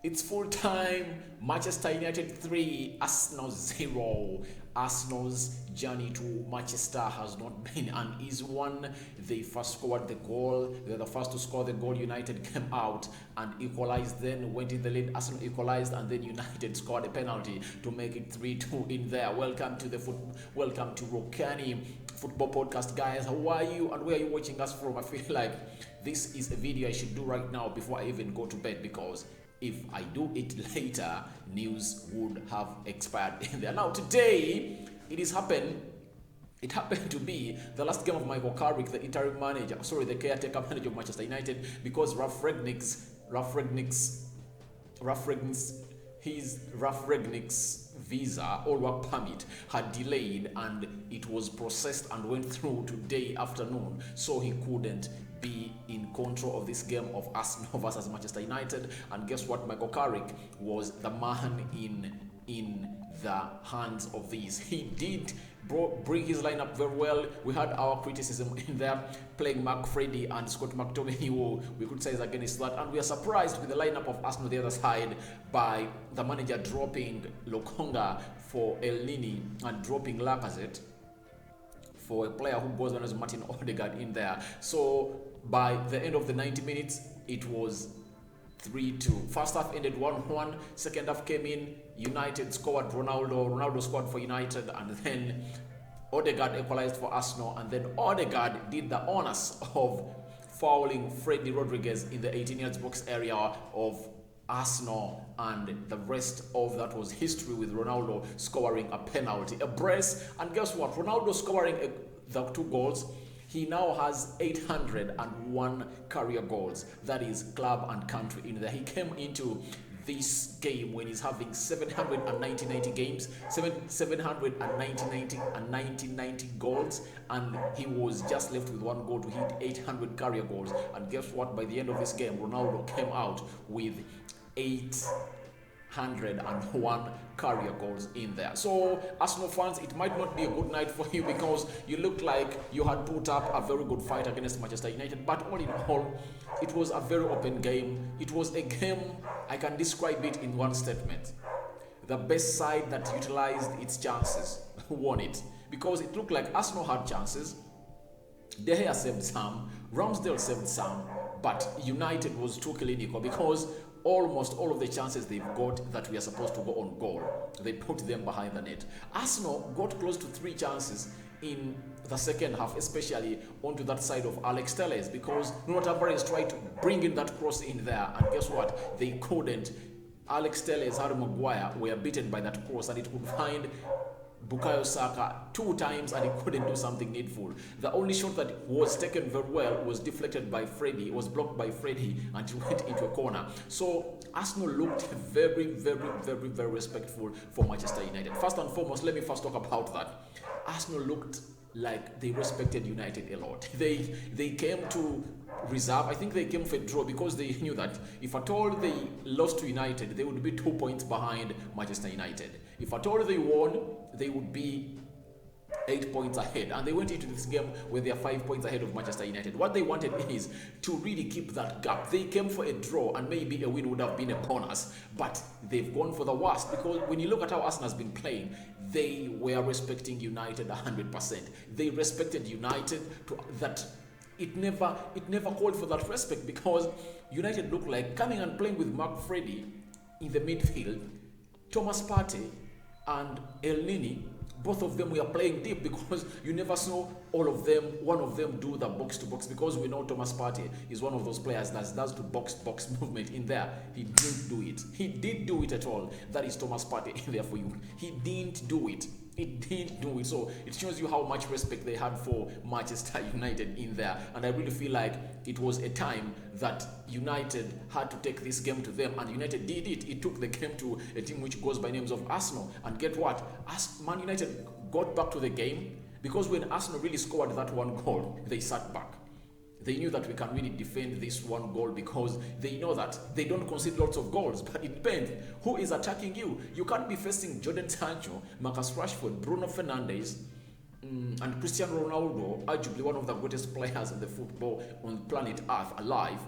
It's full time. Manchester United 3, Arsenal 0. Arsenal's journey to Manchester has not been an easy one. They first scored the goal. They were the first to score the goal. United came out and equalized, then went in the lead. Arsenal equalized, and then United scored a penalty to make it 3-2 in there. Welcome to Rokani Football Podcast, guys. How are you and where are you watching us from? I feel like this is a video I should do right now before I even go to bed, because if I do it later, news would have expired in there. Now today, it happened to be the last game of Michael Carrick, the interim manager, the caretaker manager of Manchester United, because Ralph Rangnick's visa or work permit had delayed, and it was processed and went through today afternoon, so he couldn't be in control of this game of Arsenal versus Manchester United. And guess what? Michael Carrick was the man in the hands of this. He did bring his lineup very well. We had our criticism in there, playing Mark Freddy and Scott McTominay, who we could say is against that, and we are surprised with the lineup of Arsenal the other side by the manager dropping Lokonga for Elneny and dropping Lacazette for a player who goes on as Martin Odegaard in there. So by the end of the 90 minutes, it was 3-2. First half ended 1-1. Second half came in. United scored. Ronaldo scored for United, and then Odegaard equalized for Arsenal. And then Odegaard did the honors of fouling Freddy Rodriguez in the 18 yards box area of Arsenal, and the rest of that was history, with Ronaldo scoring a penalty, a brace. And guess what? Ronaldo scoring the 2 goals. He now has 801 career goals. That is club and country in there. He came into this game when he's having 790 games, 790 goals, and he was just left with 1 goal to hit 800 career goals. And guess what? By the end of this game, Ronaldo came out with 801 career goals in there. So Arsenal fans, it might not be a good night for you, because you looked like you had put up a very good fight against Manchester United, but all in all, it was a very open game. It was a game, I can describe it in one statement: the best side that utilized its chances won it, because it looked like Arsenal had chances. De Gea saved some, Ramsdale saved some, but United was too clinical, because almost all of the chances they've got that we are supposed to go on goal, they put them behind the net. Arsenal got close to 3 chances in the second half, especially onto that side of Alex Telles, because Nuno Tavares tried to bring in that cross in there, and guess what? They couldn't. Alex Telles, Harry Maguire were beaten by that cross, and it could find Bukayo Saka 2 times, and he couldn't do something needful. The only shot that was taken very well was deflected by Freddy. It was blocked by Freddy, and it went into a corner. So Arsenal looked very, very, very, very respectful for Manchester United. First and foremost, let me first talk about that. Arsenal looked like they respected United a lot. They came to reserve. I think they came for a draw, because they knew that if at all they lost to United, they would be 2 points behind Manchester United. If at all they won, they would be 8 points ahead, and they went into this game where they are 5 points ahead of Manchester United. What they wanted is to really keep that gap. They came for a draw, and maybe a win would have been a bonus, but they've gone for the worst, because when you look at how Arsenal has been playing, they were respecting United 100%. They respected United to that. It never called for that respect, because United looked like coming and playing with Mark Freddy in the midfield, Thomas Partey and Elneny. Both of them were playing deep, because you never saw one of them do the box-to-box, because we know Thomas Partey is one of those players that does the box-box movement in there. He didn't do it. He didn't do it at all. That is Thomas Partey in there for you. He didn't do it. It didn't do it. So it shows you how much respect they had for Manchester United in there. And I really feel like it was a time that United had to take this game to them, and United did it. It took the game to a team which goes by names of Arsenal. And get what? Man United got back to the game, because when Arsenal really scored that 1 goal, they sat back. They knew that we can really defend this 1 goal, because they know that they don't concede lots of goals, but it depends who is attacking you. You can't be facing Jadon Sancho, Marcus Rashford, Bruno Fernandes, and Cristiano Ronaldo, arguably one of the greatest players in the football on planet Earth alive.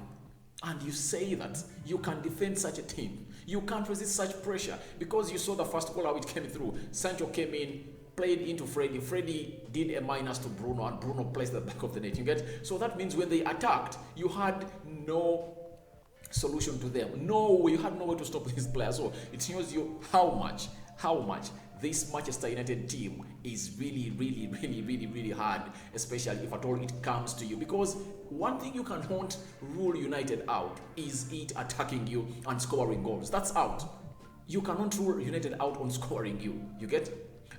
and you say that you can defend such a team, you can't resist such pressure, because you saw the first goal how it came through. Sancho came in, played into Freddie. Freddie did a minus to Bruno, and Bruno placed the back of the net. You get? So that means when they attacked, you had no solution to them. No, you had no way to stop these players. So it shows you how much this Manchester United team is really hard, especially if at all it comes to you. Because one thing you cannot rule United out is it attacking you and scoring goals. That's out. You cannot rule United out on scoring you. You get?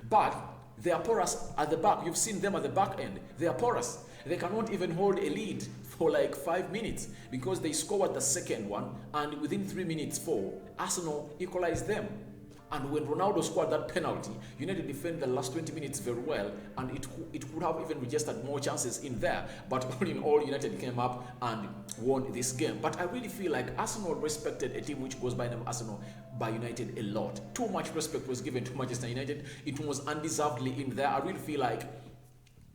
But they are porous at the back. You've seen them at the back end. They are porous. They cannot even hold a lead for like 5 minutes because they scored the second one, and within 3 minutes, Arsenal equalized them. And when Ronaldo scored that penalty, United defended the last 20 minutes very well, and it could have even registered more chances in there. But all in all, United came up and won this game. But I really feel like Arsenal respected a team which goes by the name Arsenal by United a lot. Too much respect was given to Manchester United. It was undeservedly in there. I really feel like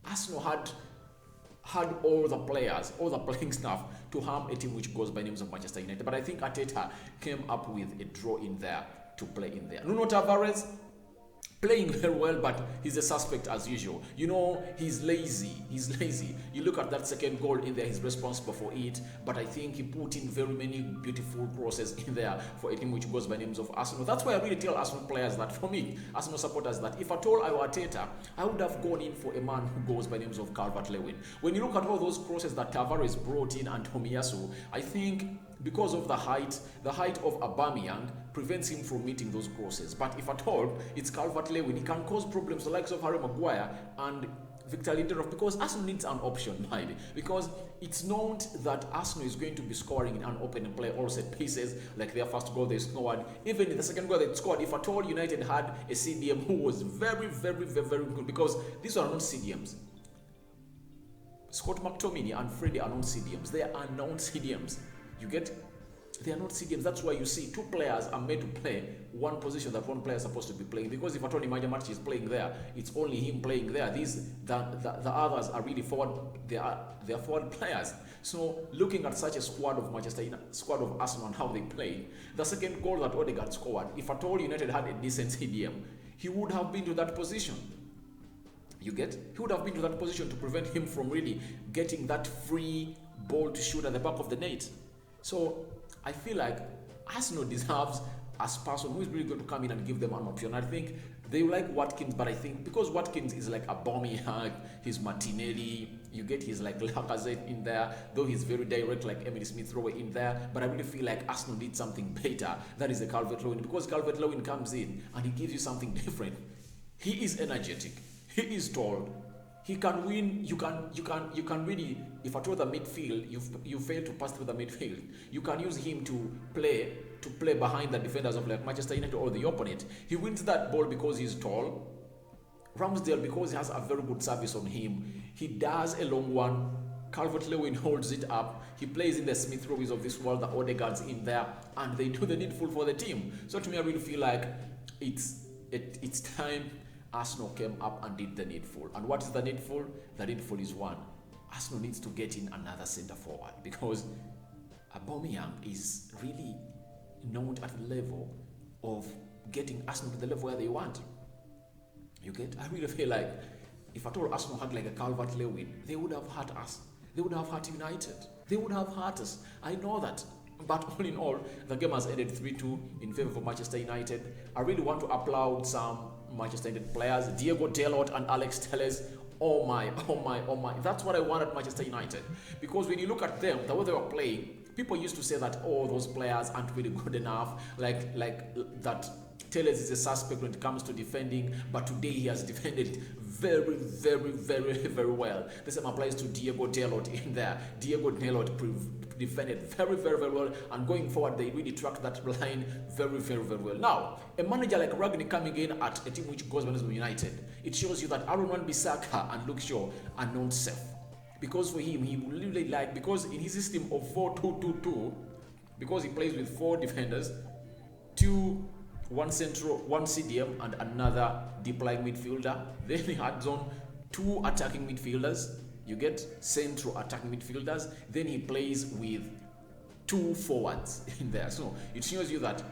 Arsenal had all the players, all the playing staff to harm a team which goes by names of Manchester United. But I think Arteta came up with a draw in there to play in there. Nuno Tavares playing very well, but he's a suspect as usual. You know, he's lazy. You look at that second goal in there, he's responsible for it, but I think he put in very many beautiful crosses in there for a team which goes by names of Arsenal. That's why I really tell Arsenal players that, for me, Arsenal supporters, that if at all I were Arteta, I would have gone in for a man who goes by names of Calvert-Lewin. When you look at all those crosses that Tavares brought in and Tomiyasu, I think because of the height of Aubameyang prevents him from meeting those crosses. But if at all it's Calvert-Lewin, he can cause problems the likes of Harry Maguire and Victor Lindelof, because Arsenal needs an option, maybe. Because it's known that Arsenal is going to be scoring in an open play, all set pieces, like their first goal they scored. Even in the second goal they scored, if at all United had a CDM who was very good, because these are not CDMs. Scott McTominay and Freddie are not CDMs. They are known CDMs. You get? They are not CDMs. That's why you see two players are made to play one position that one player is supposed to be playing. Because if at all Imagine Match is playing there, it's only him playing there. The others are really forward. They are forward players. So looking at such a squad of squad of Arsenal and how they play, the second goal that Odegaard scored, if at all United had a decent CDM, he would have been to that position. You get? He would have been to that position to prevent him from really getting that free ball to shoot at the back of the net. So I feel like Arsenal deserves a person who is really going to come in and give them an option. I think they like Watkins, but I think because Watkins is like a Aubameyang, he's Martinelli, you get his like Lacazette in there, though he's very direct like Emily Smith-Rowe in there, but I really feel like Arsenal needs something better. That is a Calvert-Lewin, because Calvert-Lewin comes in and he gives you something different. He is energetic, he is tall, he can win. You can really, if at all the midfield you fail to pass through the midfield, you can use him to play behind the defenders of like Manchester United or the opponent. He wins that ball because he's tall. Ramsdale, because he has a very good service on him, he does a long one. Calvert-Lewin holds it up. He plays in the Smith-Rowes of this world, the Odegaards in there, and they do the needful for the team. So to me, I really feel like it's time Arsenal came up and did the needful. And what is the needful? The needful is one. Arsenal needs to get in another centre forward, because Aubameyang is really known at the level of getting Arsenal to the level where they want. You get? I really feel like if at all Arsenal had like a Calvert-Lewin, they would have hurt us. They would have hurt United. They would have hurt us. I know that. But all in all, the game has ended 3-2 in favour of Manchester United. I really want to applaud some Manchester United players, Diego Dalot and Alex Telles. Oh my. That's what I want at Manchester United. Because when you look at them, the way they were playing, people used to say that, oh, those players aren't really good enough. Like that Telles is a suspect when it comes to defending, but today he has defended very well. The same applies to Diego Dalot in there. Diego Dalot defended very well, and going forward they really tracked that line very well. Now, a manager like Rokani coming in at a team which goes by the name of United, it shows you that Aaron Wan-Bissaka and Luke Shaw are not safe. Because for him, he really like, because in his system of 4-2-2-2, because he plays with 4 defenders, 1 central, 1 CDM, and another deep line midfielder. Then he adds on 2 attacking midfielders. You get central attacking midfielders. Then he plays with two forwards in there. So it shows you that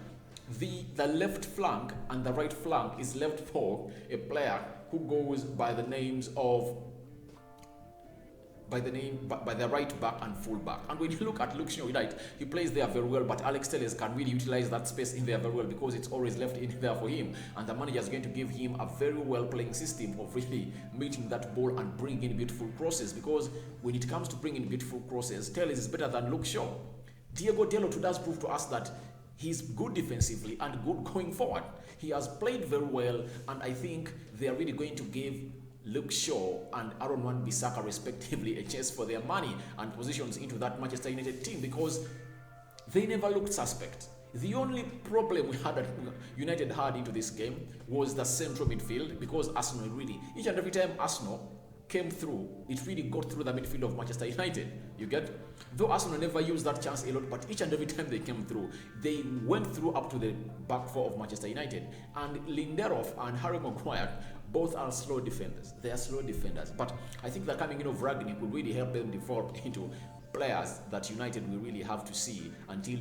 the left flank and the right flank is left for a player who goes by the names of by the right back and full back. And when you look at Luke Shaw, right, he plays there very well, but Alex Telles can really utilize that space in there very well because it's always left in there for him. And the manager is going to give him a very well playing system of really meeting that ball and bringing in beautiful crosses, because when it comes to bringing beautiful crosses, Telles is better than Luke Shaw. Diego Dalot does prove to us that he's good defensively and good going forward. He has played very well, and I think they are really going to give Luke Shaw and Aaron Wan-Bissaka respectively a chase for their money and positions into that Manchester United team, because they never looked suspect. The only problem we had that United had into this game was the central midfield, because Arsenal really, each and every time Arsenal came through, it really got through the midfield of Manchester United. You get? Though Arsenal never used that chance a lot, but each and every time they came through, they went through up to the back four of Manchester United. And Lindelof and Harry Maguire both are slow defenders. They are slow defenders. But I think the coming in of Rokani will really help them develop into players that United will really have to see until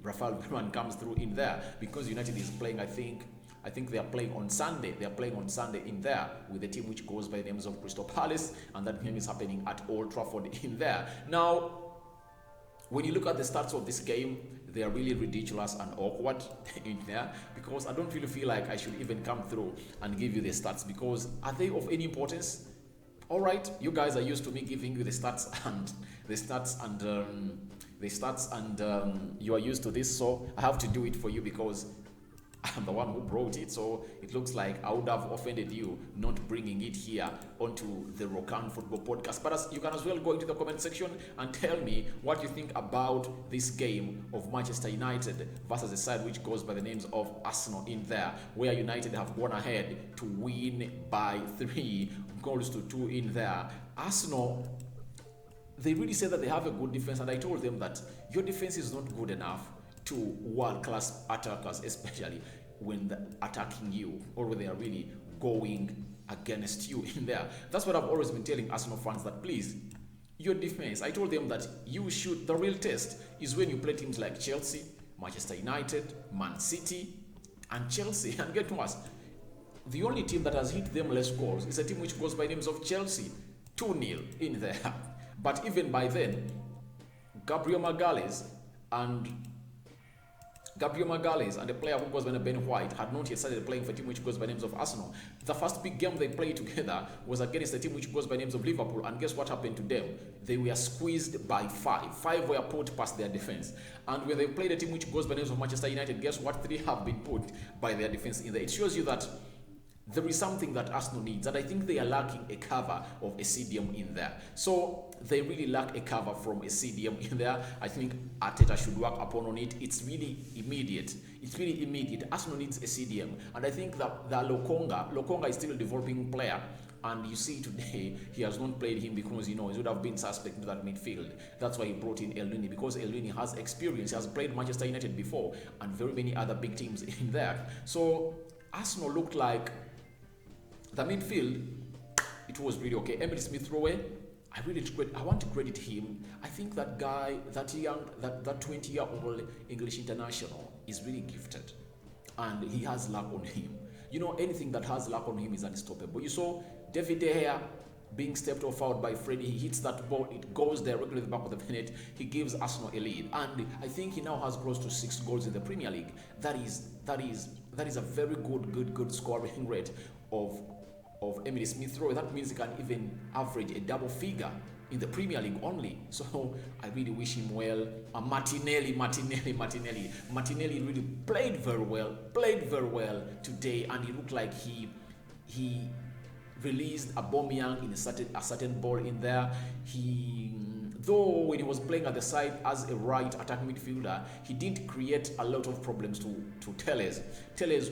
Raphael comes through in there, because United is playing, I think they are playing on Sunday. They are playing on Sunday in there with the team which goes by the names of Crystal Palace, and that game is happening at Old Trafford in there. Now, when you look at the stats of this game, they are really ridiculous and awkward in there, because I don't really feel like I should even come through and give you the stats, because are they of any importance? All right, you guys are used to me giving you the stats and you are used to this, so I have to do it for you because I'm the one who brought it. So it looks like I would have offended you not bringing it here onto the Rokani Football Podcast. But you can as well go into the comment section and tell me what you think about this game of Manchester United versus the side which goes by the names of Arsenal in there, where United have gone ahead to win by 3-2 in there. Arsenal, they really said that they have a good defense, and I told them that your defense is not good enough to world-class attackers, especially when they're attacking you or when they are really going against you in there. That's what I've always been telling Arsenal fans, that please, your defense, I told them that you should, the real test is when you play teams like Chelsea, Manchester United, Man City, and Chelsea. And get worse, the only team that has hit them less goals is a team which goes by names of Chelsea, 2-0 in there. But even by then, Gabriel Magalhaes and a player who goes by the Ben White had not yet started playing for a team which goes by names of Arsenal. The first big game they played together was against a team which goes by names of Liverpool, and guess what happened to them? They were squeezed by 5. 5 were put past their defense. And when they played a team which goes by names of Manchester United, guess what? 3 have been put by their defense in there. It shows you that there is something that Arsenal needs, and I think they are lacking a cover of a CDM in there. So they really lack a cover from a CDM in there. I think Arteta should work upon on it. It's really immediate. Arsenal needs a CDM, and I think that the Lokonga is still a developing player. And you see today, he has not played him because, he would have been suspect to that midfield. That's why he brought in Elneny, because Elneny has experience. He has played Manchester United before and very many other big teams in there. So Arsenal looked like the midfield, it was really okay. Emily Smith-Rowe, I want to credit him. I think that guy, that 20-year-old English international is really gifted, and he has luck on him. Anything that has luck on him is unstoppable. You saw David De Gea being stepped off out by Freddie. He hits that ball, it goes directly to the back of the net. He gives Arsenal a lead, and I think he now has close to 6 goals in the Premier League. That is a very good scoring rate of Emily Smith-Rowe. That means he can even average a double figure in the Premier League only. So I really wish him well. Martinelli really played very well today, and he looked like he released Aubameyang in a certain ball in there. Though when he was playing at the side as a right attacking midfielder, he didn't create a lot of problems to Telles. Telles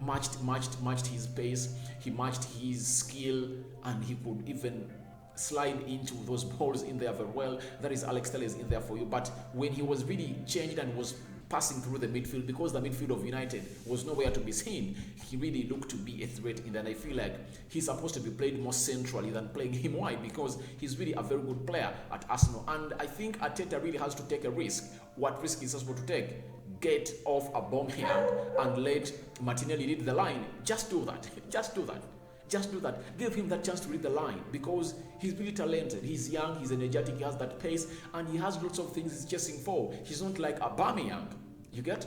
matched his pace, he matched his skill, and he could even slide into those balls in there very well. That is Alex Telles in there for you. But when he was really changed and was passing through the midfield, because the midfield of United was nowhere to be seen. He really looked to be a threat in that. I feel like he's supposed to be played more centrally than playing him wide, because he's really a very good player at Arsenal. And I think Arteta really has to take a risk. What risk is he supposed to take? Get off Aubameyang and let Martinelli lead the line. Just do that. Just do that. Just do that. Give him that chance to read the line, because he's really talented. He's young, he's energetic, he has that pace, and he has lots of things he's chasing for. He's not like Aubameyang. You get?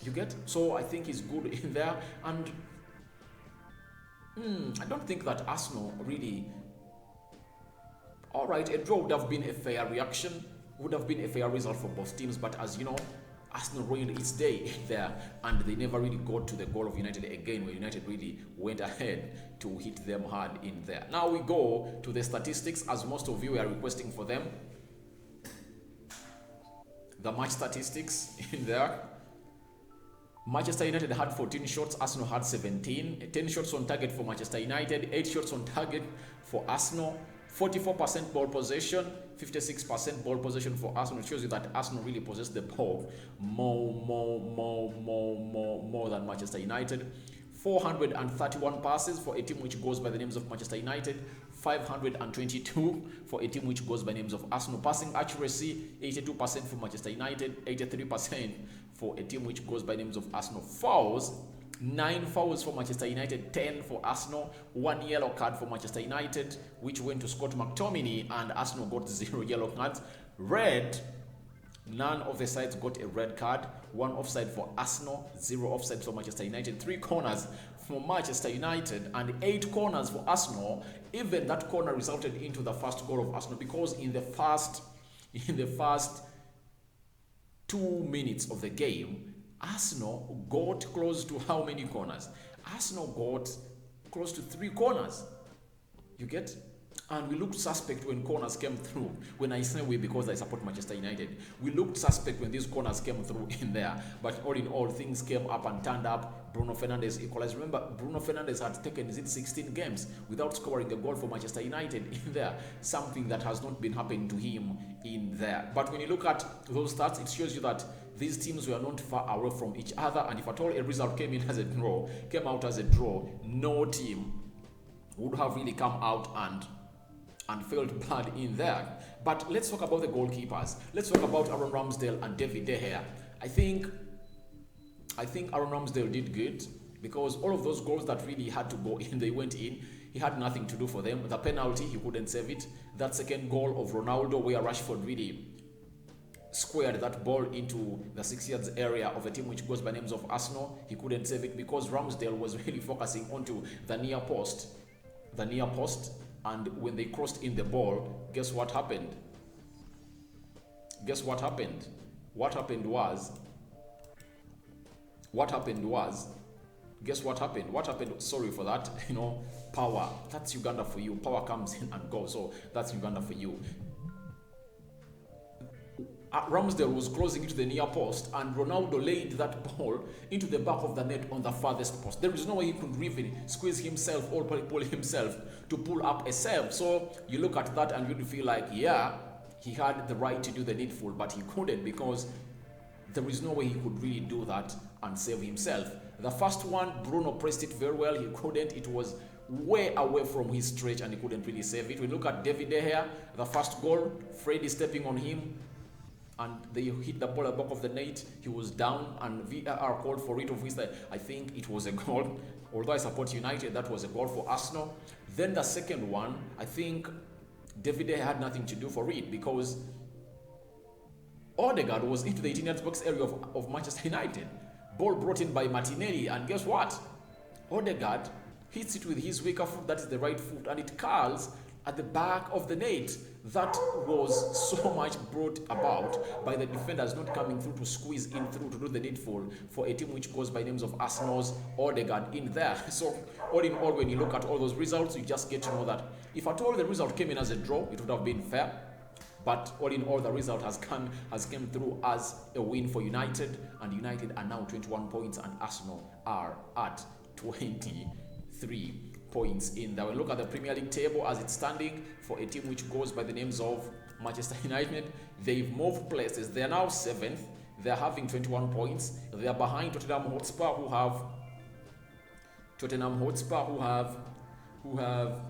You get? So I think he's good in there. And I don't think that Arsenal really... Alright, a draw would have been a fair reaction, would have been a fair result for both teams, but as you know, Arsenal ruined its day there, and they never really got to the goal of United again, where United really went ahead to hit them hard in there. Now we go to the statistics, as most of you are requesting for them. The match statistics in there. Manchester United had 14 shots, Arsenal had 17. 10 shots on target for Manchester United, 8 shots on target for Arsenal. 44% ball possession, 56% ball possession for Arsenal. It shows you that Arsenal really possessed the ball more than Manchester United. 431 passes for a team which goes by the names of Manchester United. 522 for a team which goes by names of Arsenal. Passing accuracy, 82% for Manchester United, 83% for a team which goes by names of Arsenal. Fouls, 9 fouls for Manchester United, 10 for Arsenal. 1 yellow card for Manchester United, which went to Scott McTominay, and Arsenal got 0 yellow cards. Red, none of the sides got a red card. 1 offside for Arsenal, 0 offside for Manchester United. 3 corners for Manchester United and 8 corners for Arsenal. Even that corner resulted into the first goal of Arsenal, because in the first 2 minutes of the game, Arsenal got close to how many corners? Arsenal got close to 3 corners. You get? And we looked suspect when corners came through. When I say we, because I support Manchester United, we looked suspect when these corners came through in there. But all in all, things came up and turned up. Bruno Fernandes equalized. Remember, Bruno Fernandes had taken 16 games without scoring a goal for Manchester United in there. Something that has not been happening to him in there. But when you look at those stats, it shows you that these teams were not far away from each other. And if at all a result came out as a draw, no team would have really come out and felt bad in there. But let's talk about the goalkeepers. Let's talk about Aaron Ramsdale and David De Gea. I think Aaron Ramsdale did good, because all of those goals that really had to go in, they went in. He had nothing to do for them. The penalty, he couldn't save it. That second goal of Ronaldo, where Rashford really squared that ball into the 6 yards area of a team which goes by names of Arsenal, he couldn't save it, because Ramsdale was really focusing onto the near post. And when they crossed in the ball, guess what happened? What happened was, sorry for that, power. That's Uganda for you. Power comes in and goes. So that's Uganda for you. Ramsdale was closing into the near post, and Ronaldo laid that ball into the back of the net on the farthest post. There is no way he could even squeeze himself or pull himself to pull up a save. So you look at that and you feel like, yeah, he had the right to do the needful, but he couldn't, because there is no way he could really do that and save himself. The first one, Bruno pressed it very well. He couldn't. It was way away from his stretch and he couldn't really save it. We look at David De Gea, the first goal, Freddy stepping on him, and they hit the ball at the back of the net. He was down, and VAR called for it, of which I think it was a goal. Although I support United, that was a goal for Arsenal. Then the second one, I think David De Gea had nothing to do for it, because Odegaard was into the 18-yard box area of Manchester United. Ball brought in by Martinelli, and guess what? Odegaard hits it with his weaker foot, that is the right foot, and it curls at the back of the net. That was so much brought about by the defenders not coming through to squeeze in through to do the needful for a team which goes by names of Arsenal's Odegaard in there. So all in all, when you look at all those results, you just get to know that if at all the result came in as a draw, it would have been fair. But all in all, the result has come through as a win for United, and United are now 21 points and Arsenal are at 23 points in there. When we look at the Premier League table as it's standing for a team which goes by the names of Manchester United, they've moved places. They are now 7th. They're having 21 points. They are behind Tottenham Hotspur, who have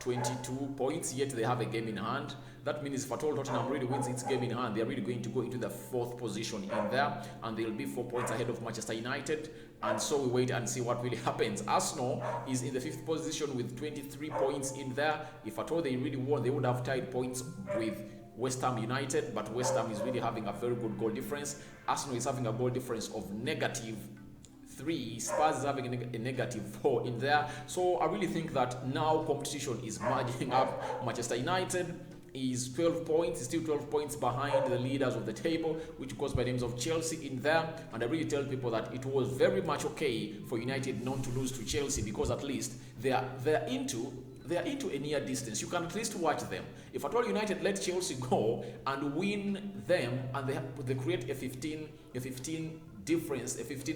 22 points, yet they have a game in hand. That means if at all Tottenham really wins its game in hand, they're really going to go into the 4th position in there, and they'll be 4 points ahead of Manchester United. And so we wait and see what really happens. Arsenal is in the 5th position with 23 points in there. If at all they really won, they would have tied points with West Ham United, but West Ham is really having a very good goal difference. Arsenal is having a goal difference of -3. Spurs is having a -4 in there. So I really think that now competition is marging up. Manchester United is 12 points, still 12 points behind the leaders of the table, which goes by the names of Chelsea in there. And I really tell people that it was very much okay for United not to lose to Chelsea, because at least they're into a near distance. You can at least watch them. If at all United let Chelsea go and win them, and they create a 15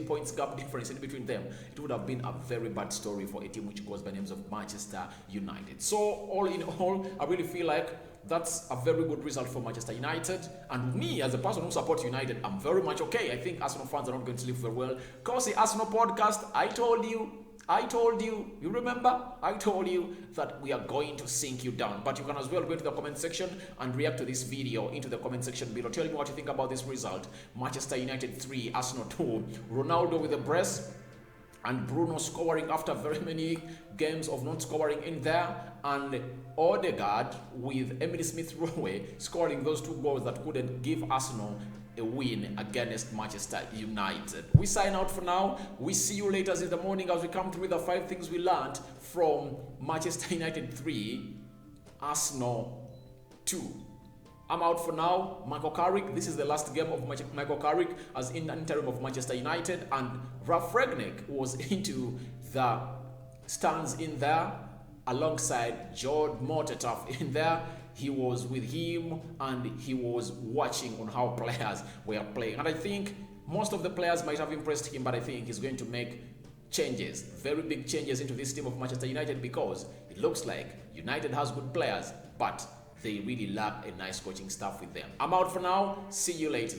points gap difference in between them, it would have been a very bad story for a team which goes by names of Manchester United. So all in all, I really feel like that's a very good result for Manchester United. And me, as a person who supports United, I'm very much okay. I think Arsenal fans are not going to sleep very well. Coty Arsenal podcast, I told you, you remember? I told you that we are going to sink you down. But you can as well go to the comment section and react to this video into the comment section below. Tell me what you think about this result. Manchester United 3, Arsenal 2. Ronaldo with a brace, and Bruno scoring after very many games of not scoring in there, and Odegaard with Emily Smith-Rowe scoring those 2 goals that couldn't give Arsenal a win against Manchester United. We sign out for now. We see you later in the morning as we come through the 5 things we learned from Manchester United 3, Arsenal 2. I'm out for now. Michael Carrick, this is the last game of Michael Carrick as in interim of Manchester United, and Raphael was into the stands in there alongside George Mortetaf in there. He was with him and he was watching on how players were playing. And I think most of the players might have impressed him, but I think he's going to make changes, very big changes into this team of Manchester United, because it looks like United has good players, but they really lack a nice coaching staff with them. I'm out for now. See you later.